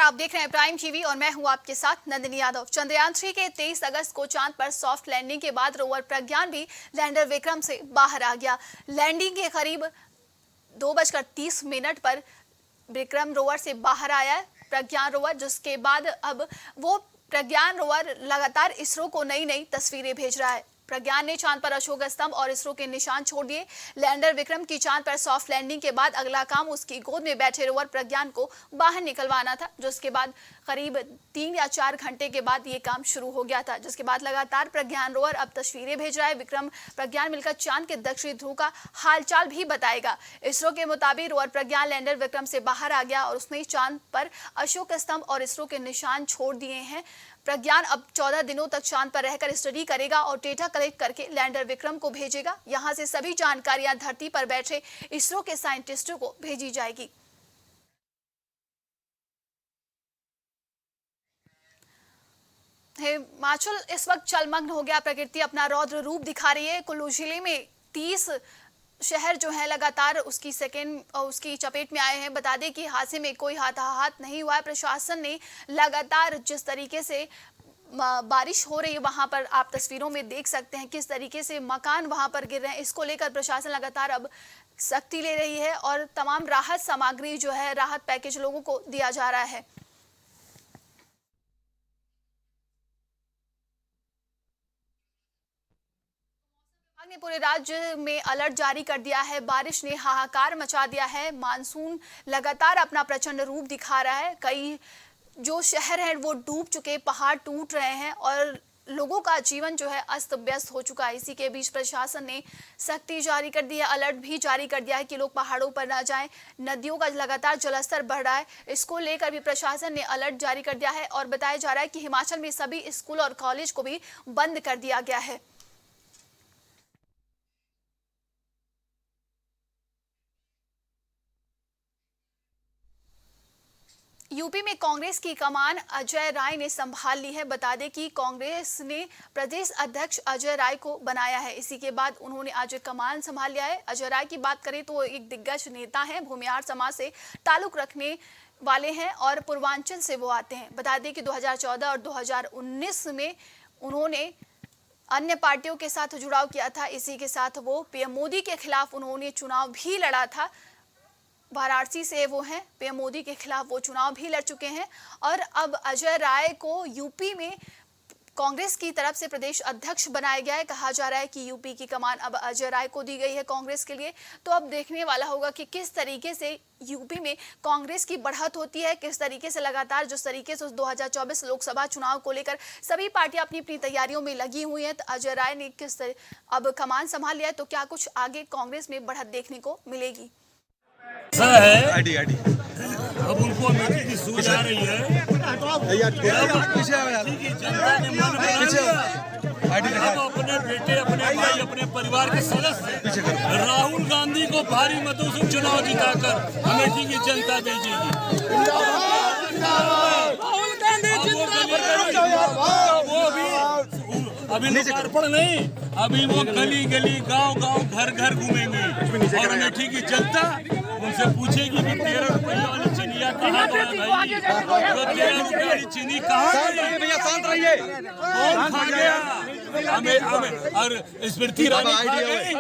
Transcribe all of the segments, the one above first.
आप देख रहे हैं प्राइम टीवी और मैं हूं आपके साथ नंदिनी यादव। चंद्रयान 3 के 23 अगस्त को चांद पर सॉफ्ट लैंडिंग के बाद रोवर प्रज्ञान भी लैंडर विक्रम से बाहर आ गया। लैंडिंग के करीब 2:30 पर विक्रम रोवर से बाहर आया है प्रज्ञान रोवर, जिसके बाद अब वो प्रज्ञान रोवर लगातार इसरो को नई नई तस्वीरें भेज रहा है। प्रज्ञान ने चांद पर अशोक स्तंभ और इसरो के निशान छोड़ दिए। लैंडर विक्रम की चांद पर सॉफ्ट लैंडिंग के बाद अगला काम उसकी गोद में बैठे रोवर प्रज्ञान को बाहर निकलवाना था, जिसके बाद करीब 3 या 4 घंटे के बाद ये काम शुरू हो गया था, जिसके बाद लगातार प्रज्ञान रोवर अब तस्वीरें भेज रहा है। विक्रम प्रज्ञान मिलकर चांद के दक्षिणी ध्रुव का हालचाल भी बताएगा। इसरो के मुताबिक रोवर प्रज्ञान लैंडर विक्रम से बाहर आ गया और उसने चांद पर अशोक स्तंभ और इसरो के निशान छोड़ दिए हैं। प्रज्ञान अब 14 दिनों तक चांद पर रहकर स्टडी करेगा और डेटा कलेक्ट करके लैंडर विक्रम को भेजेगा। यहां से सभी जानकारियां धरती पर बैठे इसरो के साइंटिस्टों को भेजी जाएगी। हिमाचल इस वक्त जलमग्न हो गया। प्रकृति अपना रौद्र रूप दिखा रही है। कुल्लू जिले में 30 शहर जो है लगातार उसकी चपेट में आए हैं। बता दें कि हादसे में कोई हताहत नहीं हुआ है। प्रशासन ने लगातार जिस तरीके से बारिश हो रही है, वहां पर आप तस्वीरों में देख सकते हैं किस तरीके से मकान वहां पर गिर रहे हैं। इसको लेकर प्रशासन लगातार अब सख्ती ले रही है और तमाम राहत सामग्री जो है, राहत पैकेज लोगों को दिया जा रहा है। ने पूरे राज्य में अलर्ट जारी कर दिया है। बारिश ने हाहाकार मचा दिया है। मानसून लगातार अपना प्रचंड रूप दिखा रहा है। कई जो शहर हैं वो डूब चुके, पहाड़ टूट रहे हैं और लोगों का जीवन जो है अस्त व्यस्त हो चुका है। इसी के बीच प्रशासन ने सख्ती जारी कर दी है, अलर्ट भी जारी कर दिया है कि लोग पहाड़ों पर ना जाएं। नदियों का लगातार जलस्तर बढ़ रहा है, इसको लेकर भी प्रशासन ने अलर्ट जारी कर दिया है और बताया जा रहा है कि हिमाचल में सभी स्कूल और कॉलेज को भी बंद कर दिया गया है। यूपी में कांग्रेस की कमान अजय राय ने संभाल ली है। बता दें कि कांग्रेस ने प्रदेश अध्यक्ष अजय राय को बनाया है। इसी के बाद उन्होंने आज कमान संभाल लिया है। अजय राय की बात करें तो वो एक दिग्गज नेता हैं, भूमिहार समाज से ताल्लुक रखने वाले हैं और पूर्वांचल से वो आते हैं। बता दें कि 2014 और 2019 में उन्होंने अन्य पार्टियों के साथ जुड़ाव किया था। इसी के साथ वो पीएम मोदी के खिलाफ उन्होंने चुनाव भी लड़ा था। वाराणसी से वो हैं, पीएम मोदी के खिलाफ वो चुनाव भी लड़ चुके हैं और अब अजय राय को यूपी में कांग्रेस की तरफ से प्रदेश अध्यक्ष बनाया गया है। कहा जा रहा है कि यूपी की कमान अब अजय राय को दी गई है कांग्रेस के लिए। तो अब देखने वाला होगा कि किस तरीके से यूपी में कांग्रेस की बढ़त होती है, किस तरीके से लगातार जिस तरीके से 2024 लोकसभा चुनाव को लेकर सभी पार्टियां अपनी अपनी तैयारियों में लगी हुई हैं। तो अजय राय ने किस तरह अब कमान संभाल लिया है, तो क्या कुछ आगे कांग्रेस में बढ़त देखने को मिलेगी। ऐसा है अब उनको अमेठी की सूझ आ रही है। जनता ने मन बना लिया। अब अपने बेटे, अपने भाई, अपने परिवार के सदस्य राहुल गांधी को भारी मतों से चुनाव जिताकर अमेठी की जनता भेजेगी। राहुल गांधी वो अभी लोकार्पण नहीं, अभी वो गली गली, गांव गांव, घर घर घूमेंगे और अमेठी की जनता उनसे पूछेगी कि 13 रुपये वाली चीनिया कहाँ गया भाई? वो 13 रुपये वाली चीनी कहाँ गई? भैया शांत रहिए। कौन खा गया? हमें और स्मृति ईरानी खा गई,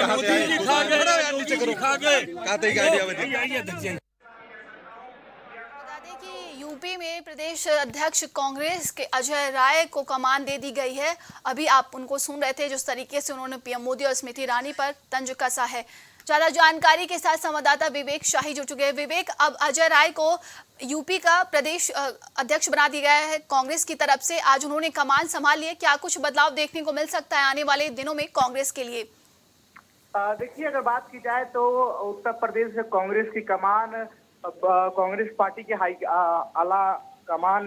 मोदी जी खा गए, नीचे करो खा गए। यूपी में प्रदेश अध्यक्ष कांग्रेस के अजय राय को कमान दे दी गई है। अभी आप उनको सुन रहे थे जिस तरीके से उन्होंने पीएम मोदी और स्मृति ईरानी पर तंज कसा है। ज्यादा जानकारी के साथ संवाददाता विवेक शाही जुड़ चुके हैं। विवेक, अब अजय राय को यूपी का प्रदेश अध्यक्ष बना दिया गया है कांग्रेस की तरफ से। आज उन्होंने कमान संभाल ली है। क्या कुछ बदलाव देखने को मिल सकता है आने वाले दिनों में कांग्रेस के लिए? देखिए, अगर बात की जाए तो उत्तर प्रदेश में कांग्रेस की कमान कांग्रेस पार्टी के हाईकमान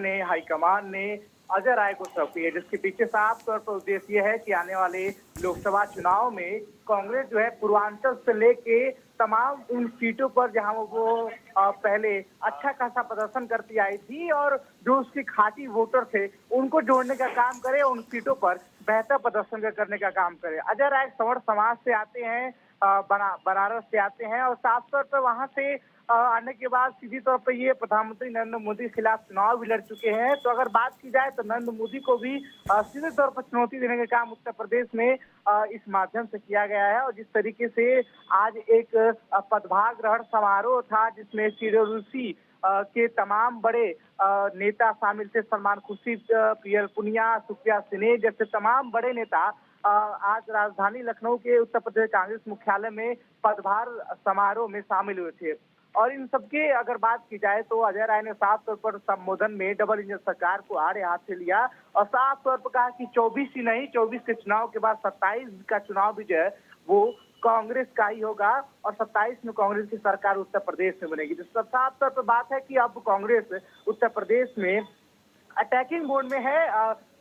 ने अजय राय को सौंपी है, जिसके पीछे साफ तौर पर उद्देश्य यह है कि आने वाले लोकसभा चुनाव में कांग्रेस जो है पूर्वांचल से लेके तमाम उन सीटों पर जहां वो पहले अच्छा खासा प्रदर्शन करती आई थी और जो उसके खाटी वोटर थे उनको जोड़ने का काम करे, उन सीटों पर बेहतर प्रदर्शन करने का काम करे। अजय राय सवर्ण समाज से आते हैं, बनारस से आते हैं और साफ तौर पर वहां से आने के बाद सीधी तौर पर ये प्रधानमंत्री नरेंद्र मोदी के खिलाफ चुनाव भी लड़ चुके हैं। तो अगर बात की जाए तो नरेंद्र मोदी को भी सीधे तौर पर चुनौती देने का काम उत्तर प्रदेश में इस माध्यम से किया गया है। और जिस तरीके से आज एक पदभार ग्रहण समारोह था जिसमें सीडब्ल्यूसी के तमाम बड़े नेता शामिल थे, सलमान खुर्शीद, पीएल पुनिया, सुप्रिया सिन्हा जैसे तमाम बड़े नेता आज राजधानी लखनऊ के उत्तर प्रदेश कांग्रेस मुख्यालय में पदभार समारोह में शामिल हुए थे। और इन सबके अगर बात की जाए तो अजय राय ने साफ तौर पर संबोधन में डबल इंजन सरकार को आड़े हाथ से लिया और साफ तौर पर कहा कि 24 ही नहीं, 24 के चुनाव के बाद 27 का चुनाव भी जो है वो कांग्रेस का ही होगा और 27 में कांग्रेस की सरकार उत्तर प्रदेश में बनेगी। तो साफ तौर पर बात है कि अब कांग्रेस उत्तर प्रदेश में अटैकिंग मोड में है,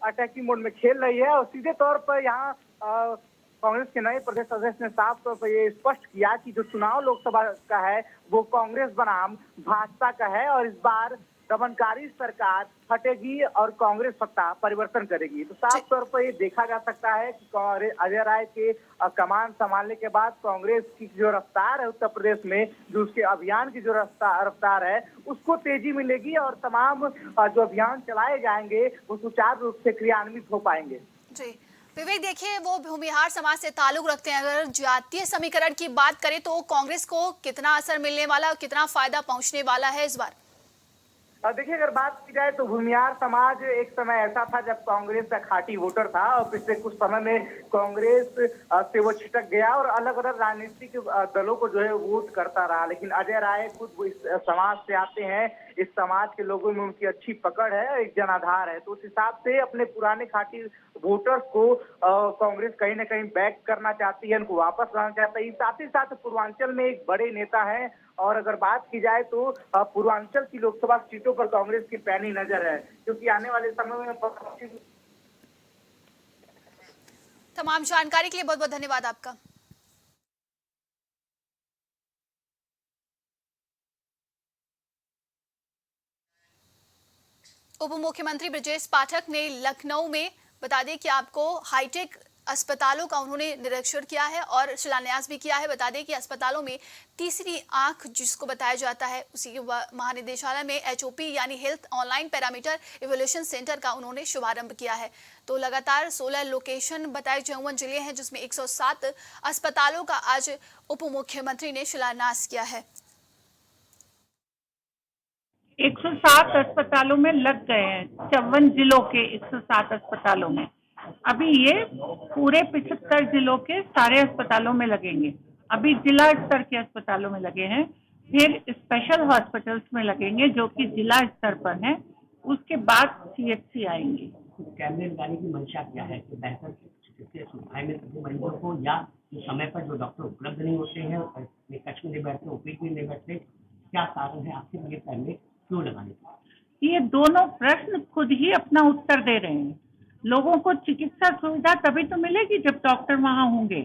अटैकिंग मोड में खेल रही है। और सीधे तौर पर यहाँ कांग्रेस के नए प्रदेश अध्यक्ष ने साफ तौर पर ये स्पष्ट किया कि जो चुनाव लोकसभा का है वो कांग्रेस बनाम भाजपा का है और इस बार दमनकारी सरकार हटेगी और कांग्रेस सत्ता परिवर्तन करेगी। तो साफ तौर पर ये देखा जा सकता है कि अजय राय के कमान संभालने के बाद कांग्रेस की जो रफ्तार है उत्तर प्रदेश में, जो उसके अभियान की जो रफ्तार है उसको तेजी मिलेगी और तमाम जो अभियान चलाए जाएंगे वो सुचारू रूप से क्रियान्वित हो पाएंगे। जी विवेक, देखिए वो भूमिहार समाज से ताल्लुक रखते हैं। अगर जातीय समीकरण की बात करें तो कांग्रेस को कितना असर मिलने वाला और कितना फायदा पहुंचने वाला है इस बार? देखिए अगर बात की जाए तो भूमिहार समाज एक समय ऐसा था जब कांग्रेस का खाटी वोटर था और पिछले कुछ समय में कांग्रेस से वो छिटक गया और अलग अलग राजनीतिक दलों को जो है वोट करता रहा। लेकिन अजय राय खुद इस समाज से आते हैं, इस समाज के लोगों में उनकी अच्छी पकड़ है, एक जनाधार है। तो उस हिसाब से अपने पुराने खाटी वोटर्स को कांग्रेस कहीं ना कहीं बैक करना चाहती है, उनको वापस लाना चाहती है। साथ ही साथ पूर्वांचल में एक बड़े नेता है और अगर बात की जाए तो पूर्वांचल की लोकसभा सीटों पर कांग्रेस की पैनी नजर है, क्योंकि आने वाले समय में तमाम जानकारी के लिए बहुत बहुत धन्यवाद आपका। उप मुख्यमंत्री ब्रजेश पाठक ने लखनऊ में, बता दें कि आपको हाईटेक अस्पतालों का उन्होंने निरीक्षण किया है और शिलान्यास भी किया है। बता दें कि अस्पतालों में तीसरी आंख जिसको बताया जाता है उसी के महानिदेशालय में HOP यानी health online parameter evolution centre का उन्होंने शुभारंभ किया है। तो लगातार 16 लोकेशन बताए 54 जिले हैं जिसमें 107 अस्पतालों का आज उप मुख्यमंत्री ने शिलान्यास किया है। 107 अस्पतालों में लग गए हैं, 54 जिलों के 107 अस्पतालों में। अभी ये पूरे 75 जिलों के सारे अस्पतालों में लगेंगे। अभी जिला स्तर के अस्पतालों में लगे हैं, फिर स्पेशल हॉस्पिटल्स में लगेंगे जो कि जिला स्तर पर हैं, उसके बाद CHC आएंगे। कैमरे लगाने की मंशा क्या है कि बेहतर चिकित्सीय सुविधाएं मिल सके मरीजों को, या समय पर जो डॉक्टर उपलब्ध नहीं होते हैं, कक्ष में नहीं बैठते, OPD में नहीं बैठते, क्या कारण है आखिर ये कैमरे क्यों लगाने का? ये दोनों प्रश्न खुद ही अपना उत्तर दे रहे हैं। लोगों को चिकित्सा सुविधा तभी तो मिलेगी जब डॉक्टर वहां होंगे।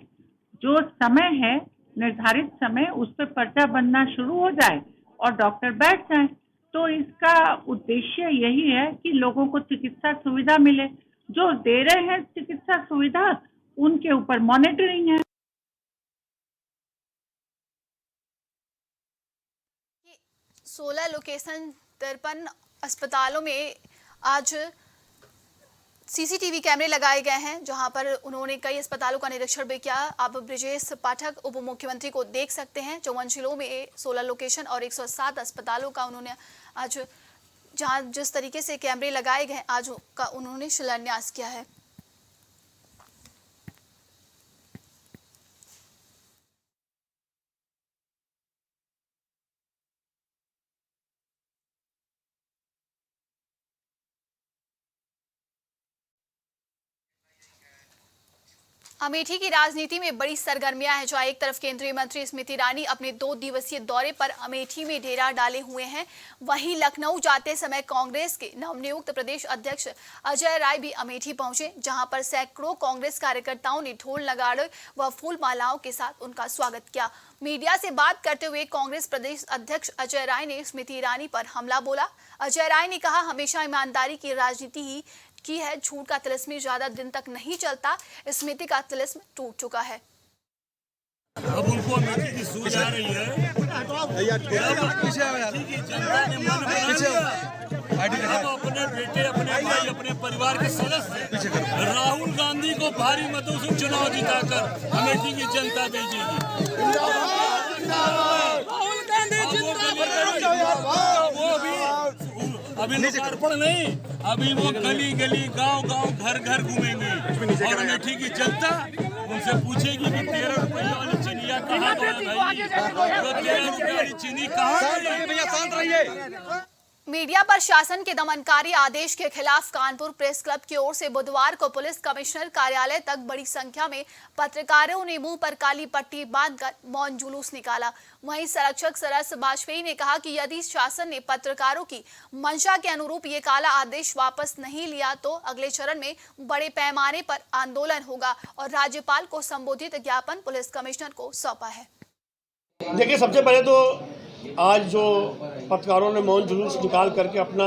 जो समय है, निर्धारित समय, उस पर पर्चा बनना शुरू हो जाए और डॉक्टर बैठ जाए। तो इसका उद्देश्य यही है कि लोगों को चिकित्सा सुविधा मिले। जो दे रहे हैं चिकित्सा सुविधा उनके ऊपर मॉनिटरिंग है। 16 लोकेशन 53 अस्पतालों में आज CCTV कैमरे लगाए गए हैं जहां पर उन्होंने कई अस्पतालों का निरीक्षण भी किया। आप ब्रजेश पाठक उप मुख्यमंत्री को देख सकते हैं। 54 जिलों में 16 लोकेशन और 107 अस्पतालों का उन्होंने आज, जहां जिस तरीके से कैमरे लगाए गए आज का उन्होंने शिलान्यास किया है। अमेठी की राजनीति में बड़ी सरगर्मियां हैं। जहां एक तरफ केंद्रीय मंत्री स्मृति ईरानी अपने 2 दिवसीय दौरे पर अमेठी में डेरा डाले हुए हैं, वहीं लखनऊ जाते समय कांग्रेस के नवनियुक्त प्रदेश अध्यक्ष अजय राय भी अमेठी पहुंचे, जहां पर सैकड़ों कांग्रेस कार्यकर्ताओं ने ढोल नगाड़े व फूल मालाओं के साथ उनका स्वागत किया। मीडिया से बात करते हुए कांग्रेस प्रदेश अध्यक्ष अजय राय ने स्मृति ईरानी पर हमला बोला। अजय राय ने कहा, हमेशा ईमानदारी की राजनीति ही की है, झूठ का तिलिस्म ज्यादा दिन तक नहीं चलता, स्मृति का तिलिस्म टूट चुका है। अब उनको अमेठी की सूझ आ रही है जनता ने मन बना लिया। अब अपने बेटे, अपने भाई, अपने परिवार के सदस्य राहुल गांधी को भारी मतों से चुनाव जिताकर अमेठी की जनता भेजेगी। वो भी अभी लोकार्पण नहीं, अभी वो गली गली गांव-गांव घर-घर घूमेंगे और अमेठी की जनता उनसे पूछेगी कि 13 रुपये वाली चीनिया कहाँ गई भाई, 13 रुपये वाली चीनी कहाँ गई? भैया शांत रहिए। मीडिया पर शासन के दमनकारी आदेश के खिलाफ कानपुर प्रेस क्लब की ओर से बुधवार को पुलिस कमिश्नर कार्यालय तक बड़ी संख्या में पत्रकारों ने मुंह पर काली पट्टी बांधकर मौन जुलूस निकाला। वहीं संरक्षक सरस वाजपेयी ने कहा कि यदि शासन ने पत्रकारों की मंशा के अनुरूप ये काला आदेश वापस नहीं लिया तो अगले चरण में बड़े पैमाने पर आंदोलन होगा और राज्यपाल को संबोधित ज्ञापन पुलिस कमिश्नर को सौंपा है। देखिए, सबसे पहले तो आज जो पत्रकारों ने मौन जुलूस निकाल करके अपना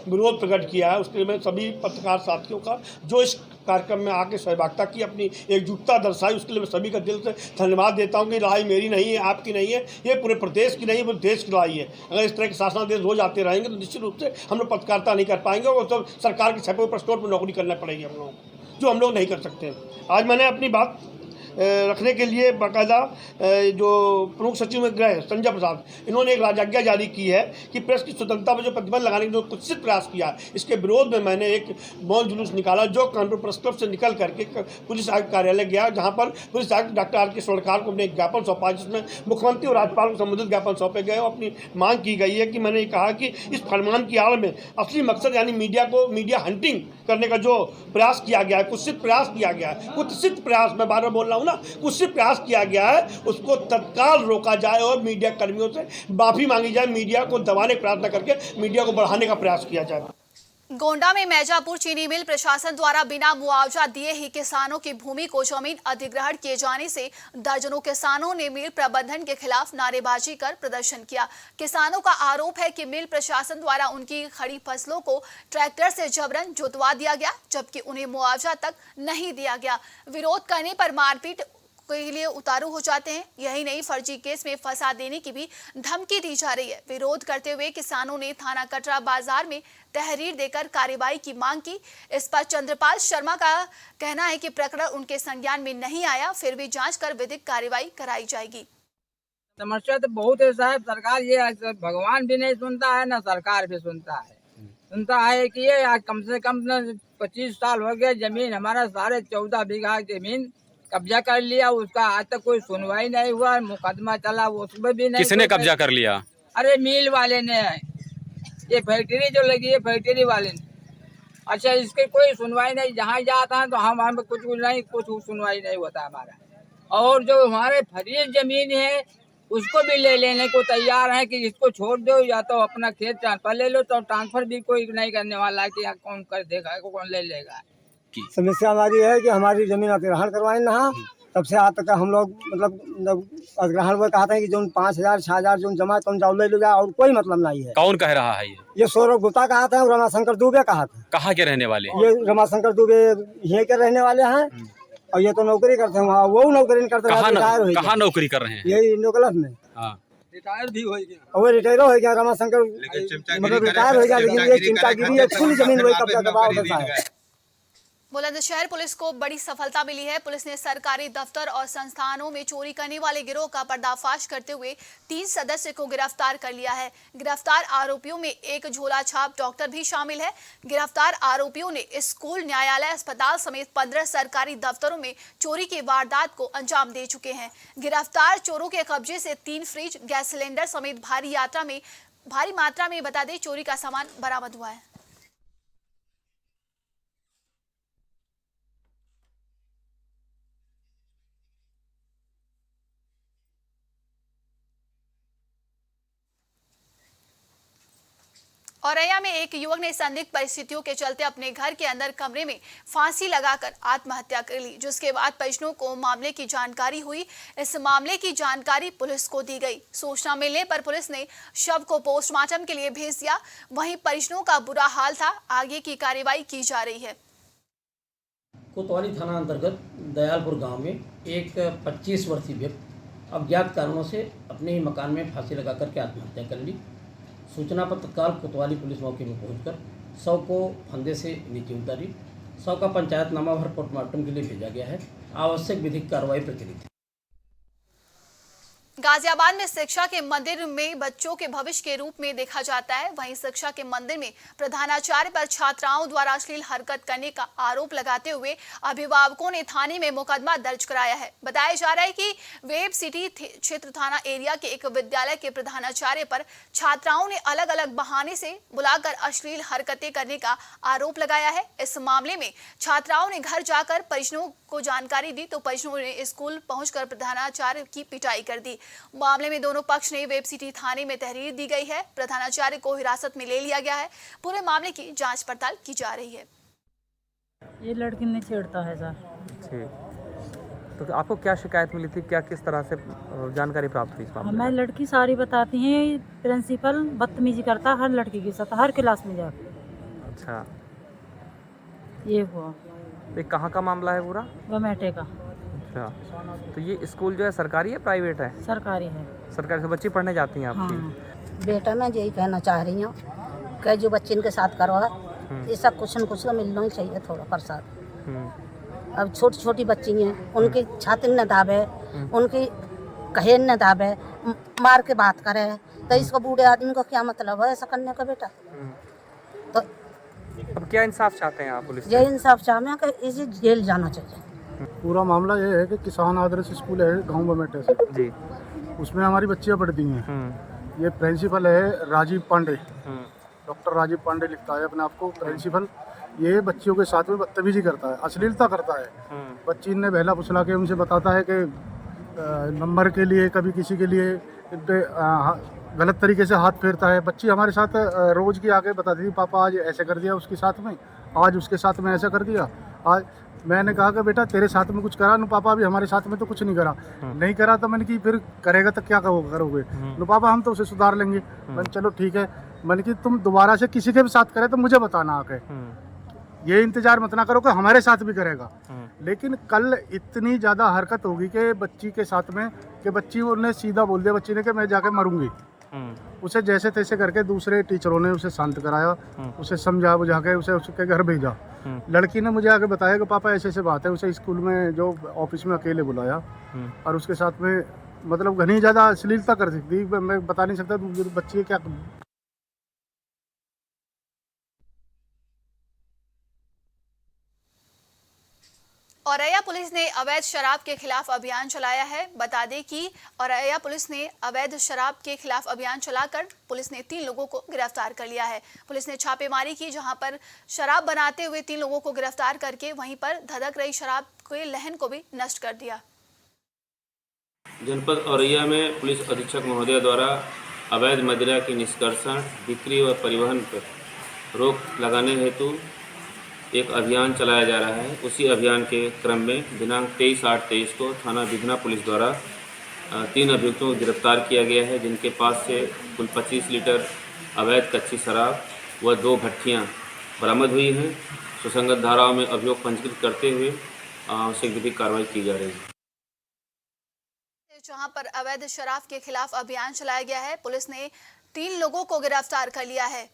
विरोध प्रकट किया है, उसके लिए मैं सभी पत्रकार साथियों का जो इस कार्यक्रम में आके सहभागिता की, अपनी एकजुटता दर्शाई, उसके लिए मैं सभी का दिल से धन्यवाद देता हूं कि लड़ाई मेरी नहीं है, आपकी नहीं है, ये पूरे प्रदेश की नहीं है, पूरे देश की लड़ाई है। अगर इस तरह के शासनादेश रोज आते रहेंगे तो निश्चित रूप से हम लोग पत्रकारिता नहीं कर पाएंगे और तो सरकार के छपे हुए स्टोर पर नौकरी करना पड़ेगी हम लोगों को, जो हम लोग नहीं कर सकते। आज मैंने अपनी बात रखने के लिए बाकायदा जो प्रमुख सचिव में गृह संजय प्रसाद, इन्होंने एक राजज्ञा जारी की है कि प्रेस की स्वतंत्रता पर जो प्रतिबंध लगाने का जो कुत्सित प्रयास किया है, इसके विरोध में मैंने एक मौन जुलूस निकाला जो कानपुर प्रेस क्लब से निकल करके पुलिस आयुक्त कार्यालय गया, जहां पर पुलिस आयुक्त डॉक्टर आर के स्वर्णकार को अपने ज्ञापन सौंपा, जिसमें मुख्यमंत्री और राज्यपाल को संबंधित ज्ञापन सौंपे गए और अपनी मांग की गई है कि मैंने कहा कि इस फरमान की आड़ में असली मकसद यानी मीडिया हंटिंग करने का जो प्रयास किया गया है, कुत्सित प्रयास किया गया है, कुत्सित प्रयास, मैं बार बार बोल रहा हूँ ना, कुत्सित प्रयास किया गया है, उसको तत्काल रोका जाए और मीडिया कर्मियों से माफी मांगी जाए, मीडिया को दबाने का प्रयत्न करके मीडिया को बढ़ाने का प्रयास किया जाए। गोंडा में मैजापुर चीनी मिल प्रशासन द्वारा बिना मुआवजा दिए ही किसानों की भूमि को जमीन अधिग्रहण किए जाने से दर्जनों किसानों ने मिल प्रबंधन के खिलाफ नारेबाजी कर प्रदर्शन किया। किसानों का आरोप है कि मिल प्रशासन द्वारा उनकी खड़ी फसलों को ट्रैक्टर से जबरन जुतवा दिया गया, जबकि उन्हें मुआवजा तक नहीं दिया गया। विरोध करने पर मारपीट के लिए उतारू हो जाते हैं। यही नहीं, फर्जी केस में फंसा देने की भी धमकी दी जा रही है। विरोध करते हुए किसानों ने थाना कटरा बाजार में तहरीर देकर कार्रवाई की मांग की। इस पर चंद्रपाल शर्मा का कहना है कि प्रकरण उनके संज्ञान में नहीं आया, फिर भी जांच कर विधिक कार्रवाई कराई जाएगी। समस्या तो बहुत है साहब, सरकार ये भगवान भी नहीं सुनता है ना सरकार भी सुनता है कि ये आज कम से कम 25 साल हो गए, जमीन हमारा 14.5 बीघा जमीन कब्जा कर लिया, उसका आज तक कोई सुनवाई नहीं हुआ, मुकदमा चला वो उसमें भी नहीं। किसने कब्जा कर लिया? अरे मिल वाले ने, ये फैक्ट्री जो लगी है फैक्ट्री वाले ने। अच्छा, इसके कोई सुनवाई नहीं, जहाँ जाता है तो हम कुछ सुनवाई नहीं होता हमारा। और जो हमारे फरीज जमीन है उसको भी ले लेने को तैयार है कि इसको छोड़ दो या तो अपना खेत ट्रांसफर ले लो, तो ट्रांसफर भी कोई नहीं करने वाला है कि यहाँ कौन कर देगा, कौन ले लेगा। समस्या हमारी है कि हमारी जमीन अधिग्रहण करवाए ना, तब से आज तक हम लोग मतलब अधिग्रहण में कहते हैं कि जो 5,000 6,000 जो जमा तो जाओ ले लो जाए, और कोई मतलब नहीं है। कौन कह रहा है ये सौरभ गुप्ता कहा था और रमाशंकर दुबे कहा था। कहाँ के रहने वाले? ये रमाशंकर दुबे यहीं के रहने वाले हैं और ये तो नौकरी करते हैं, वो नौकरी नहीं करते। कहाँ नौकरी कर रहे हैं? यही नौकलत में। रिटायर भी हो गया, वो रिटायर हो गया रमाशंकर, मतलब रिटायर हो गया, लेकिन ये चिंतागिरी है, पूरी जमीन वही कब्जा दबाव होता है। बुलंदशहर पुलिस को बड़ी सफलता मिली है। पुलिस ने सरकारी दफ्तर और संस्थानों में चोरी करने वाले गिरोह का पर्दाफाश करते हुए 3 सदस्य को गिरफ्तार कर लिया है। गिरफ्तार आरोपियों में एक झोला छाप डॉक्टर भी शामिल है। गिरफ्तार आरोपियों ने स्कूल, न्यायालय, अस्पताल समेत 15 सरकारी दफ्तरों में चोरी की वारदात को अंजाम दे चुके हैं। गिरफ्तार चोरों के कब्जे से 3 फ्रिज, गैस सिलेंडर समेत भारी मात्रा में बता दें चोरी का सामान बरामद हुआ है। औरैया में एक युवक ने संदिग्ध परिस्थितियों के चलते अपने घर के अंदर कमरे में फांसी लगाकर आत्महत्या कर ली, जिसके बाद परिजनों को मामले की जानकारी हुई। इस मामले की जानकारी पुलिस को दी गई। सूचना मिलने पर पुलिस ने शव को पोस्टमार्टम के लिए भेज दिया। वहीं परिजनों का बुरा हाल था। आगे की कार्रवाई की जा रही है। कोतवाली थाना अंतर्गत दयालपुर गांव में एक 25 वर्षीय व्यक्ति अज्ञात कारणों से अपने ही मकान में फांसी लगा करके आत्महत्या कर ली। सूचना पर तत्काल कोतवाली पुलिस मौके में पहुंचकर शव को फंदे से नीचे उतारी। शव का पंचायतनामा भर पोस्टमार्टम के लिए भेजा गया है। आवश्यक विधिक कार्रवाई प्रचलित है। गाजियाबाद में शिक्षा के मंदिर में बच्चों के भविष्य के रूप में देखा जाता है। वहीं शिक्षा के मंदिर में प्रधानाचार्य पर छात्राओं द्वारा अश्लील हरकत करने का आरोप लगाते हुए अभिभावकों ने थाने में मुकदमा दर्ज कराया है। बताया जा रहा है कि वेब सिटी क्षेत्र थाना एरिया के एक विद्यालय के प्रधानाचार्य पर छात्राओं ने अलग अलग बहाने से बुलाकर अश्लील हरकतें करने का आरोप लगाया है। इस मामले में छात्राओं ने घर जाकर परिजनों को जानकारी दी तो परिजनों ने स्कूल पहुंचकर प्रधानाचार्य की पिटाई कर दी। मामले में दोनों पक्ष ने वेब सिटी थाने में तहरीर दी गई है। प्रधानाचार्य को हिरासत में ले लिया गया है। पूरे मामले की जांच पड़ताल की जा रही है। ये लड़की ने छेड़ता है सर। ठीक, तो आपको क्या शिकायत मिली थी, क्या किस तरह से जानकारी प्राप्त हुई इस मामले में? हमें लड़की सारी बताती है, प्रिंसिपल बदतमीजी करता हर लड़की के साथ, हर क्लास में जाकर। अच्छा, ये हुआ। तो कहाँ का मामला है पूरा? गमेटे का। अच्छा, तो ये स्कूल जो है सरकारी है प्राइवेट है? सरकारी है। सरकारी से बच्ची पढ़ने जाती हैं आपकी? हाँ। बेटा मैं यही कहना चाह रही हूँ कि जो बच्चे इनके साथ करवा ये सब कुछ न कुछ तो मिलना ही चाहिए थोड़ा प्रसाद। अब छोटी छोटी बच्ची हैं, उनकी छाती न दाबे, उनकी कहे न दाबे, मार के बात करे तो इसको बूढ़े आदमी को क्या मतलब है ऐसा करने का बेटा? तो अब क्या इंसाफ चाहते हैं आप पुलिस? ये इंसाफ चाहते हैं कि इसे जेल जाना चाहिए। पूरा मामला ये है कि किसान आदर्श स्कूल है गांव बमेटे से जी, उसमें हमारी बच्चियां पढ़ती हैं। ये प्रिंसिपल है राजीव पांडे, डॉक्टर राजीव पांडे लिखता है अपने आप को प्रिंसिपल। ये बच्चियों के साथ में बदतमीजी करता है, अश्लीलता करता है। बच्ची ने बहला फुसला के उनसे बताता है कि नंबर के लिए कभी किसी के लिए गलत तरीके से हाथ फेरता है। बच्ची हमारे साथ रोज़ की आके बताती थी, पापा आज ऐसे कर दिया उसके साथ में, आज उसके साथ में ऐसा कर दिया। आज मैंने कहा कि बेटा तेरे साथ में कुछ करा ना पापा? अभी हमारे साथ में तो कुछ नहीं करा। नहीं करा तो मैंने कि फिर करेगा तो क्या करोगे? नो पापा हम तो उसे सुधार लेंगे। मैंने चलो ठीक है। मैंने कि तुम दोबारा से किसी के भी साथ करे तो मुझे बताना आके, ये इंतजार मत ना करो कि हमारे साथ भी करेगा। लेकिन कल इतनी ज़्यादा हरकत होगी कि बच्ची के साथ में कि बच्ची उन्हें सीधा बोल दिया बच्ची ने कि मैं जाके मरूंगी। उसे जैसे तैसे करके दूसरे टीचरों ने उसे शांत कराया, उसे समझा बुझा के उसे उसके घर भेजा। लड़की ने मुझे आके बताया कि पापा ऐसे ऐसे बात है। उसे स्कूल में जो ऑफिस में अकेले बुलाया और उसके साथ में मतलब घनी ज़्यादा अश्लीलता कर सकती, मैं बता नहीं सकता बच्ची क्या। औरैया पुलिस ने अवैध शराब के खिलाफ अभियान चलाया है। बता दें कि औरैया पुलिस ने अवैध शराब के खिलाफ अभियान चलाकर पुलिस ने 3 लोगों को गिरफ्तार कर लिया है। पुलिस ने छापेमारी की जहां पर शराब बनाते हुए 3 लोगों को गिरफ्तार करके वहीं पर धधक रही शराब के लहन को भी नष्ट कर दिया। जनपद औरैया में पुलिस अधीक्षक महोदय द्वारा अवैध मदिरा की निष्कर्षण, बिक्री व परिवहन पर रोक लगाने हेतु एक अभियान चलाया जा रहा है। उसी अभियान के क्रम में दिनांक 23/8/23 को थाना बिघना पुलिस द्वारा 3 अभियुक्तों को गिरफ्तार किया गया है, जिनके पास से कुल 25 लीटर अवैध कच्ची शराब व 2 भट्ठियाँ बरामद हुई हैं। सुसंगत धाराओं में अभियोग पंजीकृत करते हुए आवश्यक विधिक कार्रवाई की जा रही है। जहां पर अवैध शराब के खिलाफ अभियान चलाया गया है, पुलिस ने 3 लोगों को गिरफ्तार कर लिया है।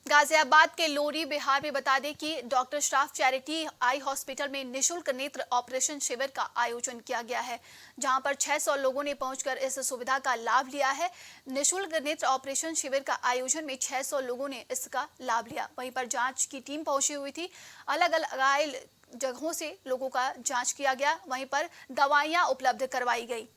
गाजियाबाद के लोरी बिहार में बता दें कि doctor staff charity eye hospital में निशुल्क नेत्र ऑपरेशन शिविर का आयोजन किया गया है, जहां पर 600 लोगों ने पहुंचकर इस सुविधा का लाभ लिया है। निशुल्क नेत्र ऑपरेशन शिविर का आयोजन में 600 लोगों ने इसका लाभ लिया। वहीं पर जांच की टीम पहुंची हुई थी। अलग अलग घायल जगहों से लोगों का जांच किया गया। वहीं पर दवाइयां उपलब्ध करवाई गई।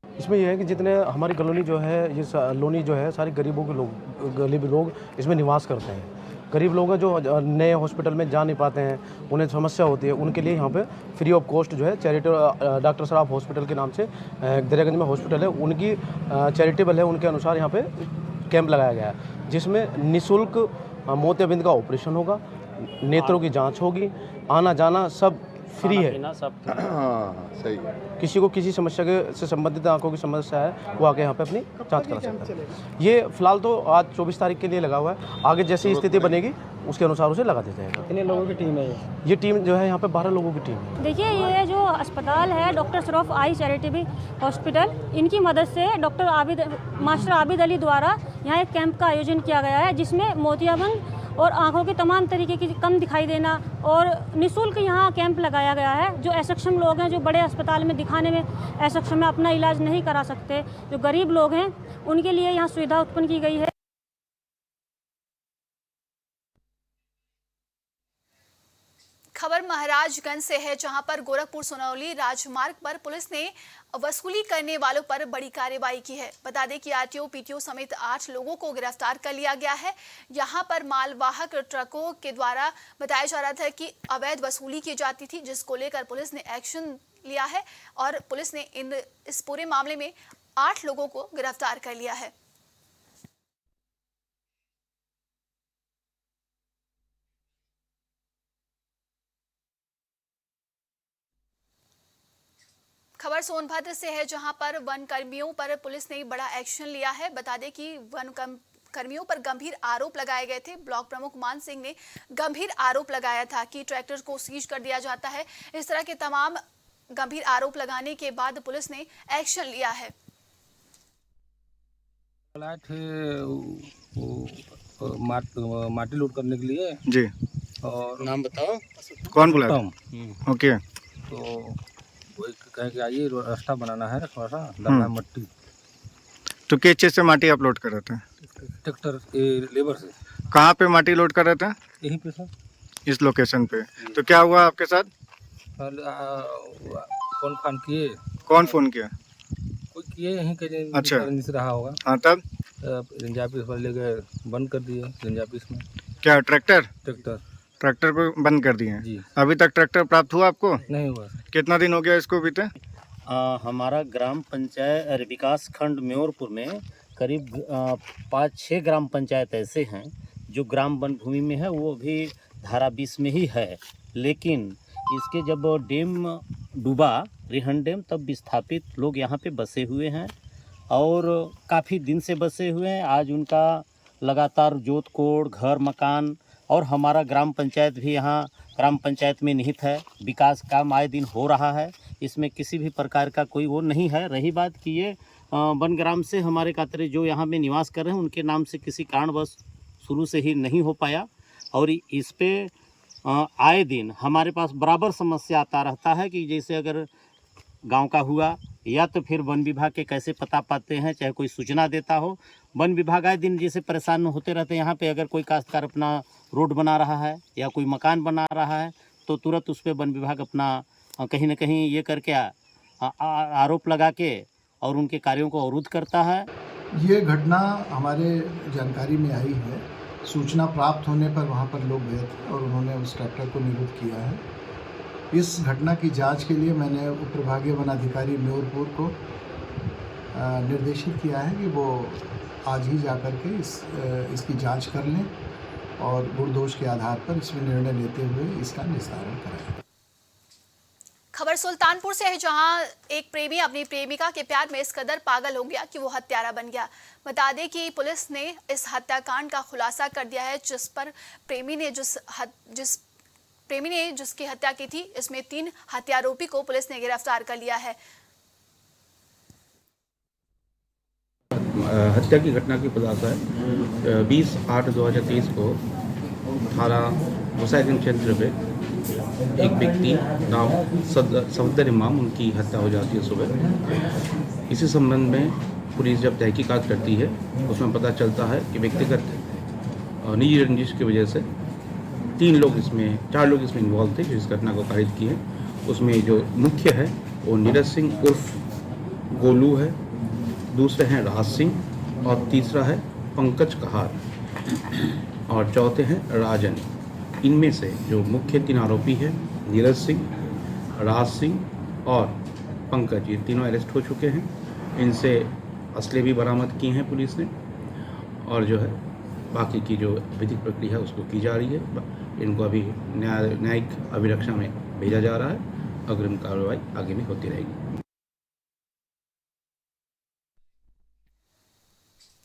इसमें यह है कि जितने हमारी कॉलोनी जो है, ये लोनी जो है, सारी गरीबों के लोग, गरीब लोग इसमें निवास करते हैं। गरीब लोग हैं जो नए हॉस्पिटल में जा नहीं पाते हैं, उन्हें समस्या होती है, उनके लिए यहाँ पे फ्री ऑफ कॉस्ट जो है चैरिटेबल डॉक्टर सराफ हॉस्पिटल के नाम से दरियागंज में हॉस्पिटल है, उनकी चैरिटेबल है, उनके अनुसार यहाँ पे कैंप लगाया गया है, जिसमें निःशुल्क मोतियाबिंद का ऑपरेशन होगा, नेत्रों की जाँच होगी, आना जाना सब फ्री है। पीना सब हाँ सही है। किसी को किसी समस्या से संबंधित आंखों की समस्या है वो आके यहाँ पे अपनी जांच करा सकता है। ये फिलहाल तो आज 24 तारीख के लिए लगा हुआ है, आगे जैसी स्थिति बनेगी उसके अनुसार उसे लगा दिया जाएगा। कितने लोगों की टीम है ये टीम जो है यहाँ पे 12 लोगों की टीम है। देखिए, ये जो अस्पताल है डॉक्टर शरफ आई चैरिटेबल हॉस्पिटल, इनकी मदद से मास्टर आबिद अली द्वारा यहाँ एक कैंप का आयोजन किया गया है, जिसमें मोतियाबिंद और आंखों के तमाम तरीके की कम दिखाई देना और निःशुल्क यहाँ कैंप लगाया गया है। जो असक्षम लोग हैं, जो बड़े अस्पताल में दिखाने में असक्षम है, अपना इलाज नहीं करा सकते, जो गरीब लोग हैं, उनके लिए यहाँ सुविधा उत्पन्न की गई है। खबर महाराजगंज से है, जहां पर गोरखपुर सोनौली राजमार्ग पर पुलिस ने वसूली करने वालों पर बड़ी कार्रवाई की है। बता दें कि आरटीओ पीटीओ समेत 8 लोगों को गिरफ्तार कर लिया गया है। यहां पर मालवाहक ट्रकों के द्वारा बताया जा रहा था कि अवैध वसूली की जाती थी, जिसको लेकर पुलिस ने एक्शन लिया है और पुलिस ने इस पूरे मामले में 8 लोगों को गिरफ्तार कर लिया है। खबर सोनभद्र से है, जहां पर वन कर्मियों पर पुलिस ने बड़ा एक्शन लिया है। बता दें कि वन कर्मियों पर गंभीर आरोप लगाए गए थे। ब्लॉक प्रमुख मान सिंह ने गंभीर आरोप लगाया था कि ट्रैक्टर को सीज कर दिया जाता है। इस तरह के तमाम गंभीर आरोप लगाने के बाद पुलिस ने एक्शन लिया है। माटी लोड करने के लिए जी, और नाम बताओ कौन बुलाया? ओके, तो वही कह के आइए, रास्ता बनाना है, थोड़ा सा डालना है मट्टी। तो किस चीज़ से माटी आप लोड कर रहे थे? ट्रैक्टर लेबर से। कहाँ पे माटी लोड कर रहे थे? यहीं पे सर, इस लोकेशन पे। तो क्या हुआ आपके साथ? फोन किए। कौन फोन किया? कोई किए, यहीं के अच्छा से रहा होगा। हाँ, तब रेंज ऑफिस पर ले गए, बंद कर दिए रेंज ऑफिस में। क्या ट्रैक्टर ट्रैक्टर को बंद कर दिए? जी। अभी तक ट्रैक्टर प्राप्त हुआ आपको? नहीं हुआ। कितना दिन हो गया इसको बीते? हमारा ग्राम पंचायत विकास खंड म्योरपुर में करीब 5-6 ग्राम पंचायत ऐसे हैं जो ग्राम वन भूमि में है, वो भी धारा 20 में ही है। लेकिन इसके जब डैम डूबा, रिहन डैम, तब विस्थापित लोग यहाँ पे बसे हुए हैं और काफ़ी दिन से बसे हुए हैं। आज उनका लगातार जोत कोड़, घर मकान, और हमारा ग्राम पंचायत भी यहाँ ग्राम पंचायत में निहित है। विकास काम आए दिन हो रहा है, इसमें किसी भी प्रकार का कोई वो नहीं है। रही बात कि ये वन ग्राम से हमारे कातरे जो यहाँ में निवास कर रहे हैं, उनके नाम से किसी कारणवश शुरू से ही नहीं हो पाया और इस पे आए दिन हमारे पास बराबर समस्या आता रहता है कि जैसे अगर गांव का हुआ या तो फिर वन विभाग के कैसे पता पाते हैं, चाहे कोई सूचना देता हो। वन विभाग आए दिन जैसे परेशान होते रहते हैं। यहाँ पे अगर कोई काश्तकार अपना रोड बना रहा है या कोई मकान बना रहा है तो तुरंत उस पर वन विभाग अपना कहीं ना कहीं ये करके आरोप लगा के और उनके कार्यों को अवरुद्ध करता है। ये घटना हमारे जानकारी में आई है। सूचना प्राप्त होने पर वहाँ पर लोग गए थे और उन्होंने उस ट्रैक्टर को निरुद्ध किया है। इस घटना की जांच के लिए मैंने उप प्रभागीय वन अधिकारी म्योरपुर को निर्देशित किया है कि वो आज ही जाकर के इसकी जांच कर लें और गुण दोष के आधार पर इसमें निर्णय लेते हुए इसका निस्तारण कराएं। खबर सुल्तानपुर से है, जहां एक प्रेमी अपनी प्रेमिका के प्यार में इस कदर पागल हो गया कि वो हत्यारा बन गया। बता दें कि पुलिस ने इस हत्याकांड का खुलासा कर दिया है, जिस पर प्रेमी ने जिसकी हत्या की थी, इसमें 3 हत्यारोपी को पुलिस ने गिरफ्तार कर लिया है। हत्या की घटना की खुलासा है 20/8/2023 को थाना मुसाइगंज क्षेत्र में एक व्यक्ति नाम सफदर इमाम, उनकी हत्या हो जाती है सुबह। इसी संबंध में पुलिस जब तहकीकात करती है उसमें पता चलता है कि व्यक्तिगत निजी रंजिश की वजह से 4 लोग इसमें इन्वॉल्व थे जो इस घटना को कारित किए। उसमें जो मुख्य है वो नीरज सिंह उर्फ गोलू है, दूसरे हैं राज सिंह और तीसरा है पंकज कहार और चौथे हैं राजन। इनमें से जो मुख्य 3 आरोपी हैं नीरज सिंह, राज सिंह और पंकज, ये तीनों अरेस्ट हो चुके हैं। इनसे असले भी बरामद किए हैं पुलिस ने और जो है बाकी की जो विधिक प्रक्रिया है उसको की जा रही है। इनको अभी न्यायिक अभिरक्षा में भेजा जा रहा है। अग्रिम कार्रवाई आगे भी होती रहेगी।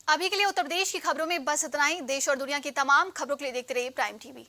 अभी के लिए उत्तर प्रदेश की खबरों में बस इतना ही। देश और दुनिया की तमाम खबरों के लिए देखते रहिए प्राइम टीवी।